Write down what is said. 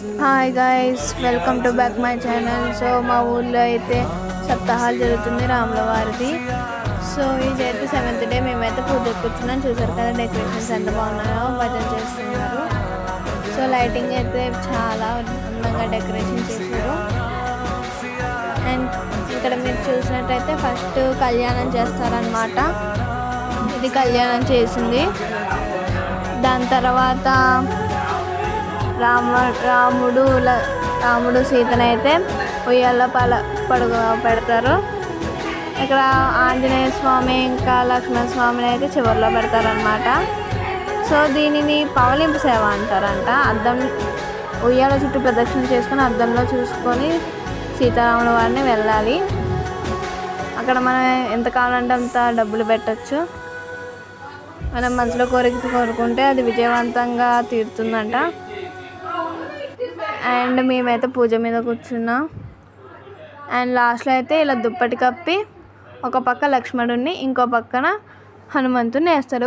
Hi guys, welcome to back my channel. So మా ఊళ్ళో అయితే సప్తాహాలు జరుగుతుంది రాముల వారిది. సో ఇదైతే 7th డే. మేమైతే పూజకు కూర్చున్నాం. చూసారు కదా డెకరేషన్స్ ఎంత బాగున్నాయో, భజన చేస్తున్నారు. సో లైటింగ్ అయితే చాలా అందంగా డెకరేషన్ చేశారు. అండ్ ఇక్కడ మీరు చూసినట్టయితే ఫస్ట్ కళ్యాణం చేస్తారనమాట. ఇది కళ్యాణం చేసింది. దాని తర్వాత రాముడు సీతనైతే ఉయ్యాల్లో పెడతారు. ఇక్కడ ఆంజనేయ స్వామి ఇంకా లక్ష్మణ స్వామిని అయితే చివరిలో పెడతారనమాట. సో దీనిని పవలింపు సేవ అంటారంట. అద్దం ఉయ్యాల చుట్టూ ప్రదక్షిణ చేసుకొని అద్దంలో చూసుకొని సీతారాముల వారిని వెళ్ళాలి. అక్కడ మనం ఎంత కావాలంటే అంత డబ్బులు పెట్టచ్చు. మనం మనసులో కోరుకుంటే అది విజయవంతంగా తీరుతుందంట. అండ్ మేమైతే పూజ మీద కూర్చున్నాం. అండ్ లాస్ట్లో అయితే ఇలా దుప్పటి కప్పి ఒక పక్క లక్ష్మణుడిని ఇంకో పక్కన హనుమంతుడిని వేస్తారు.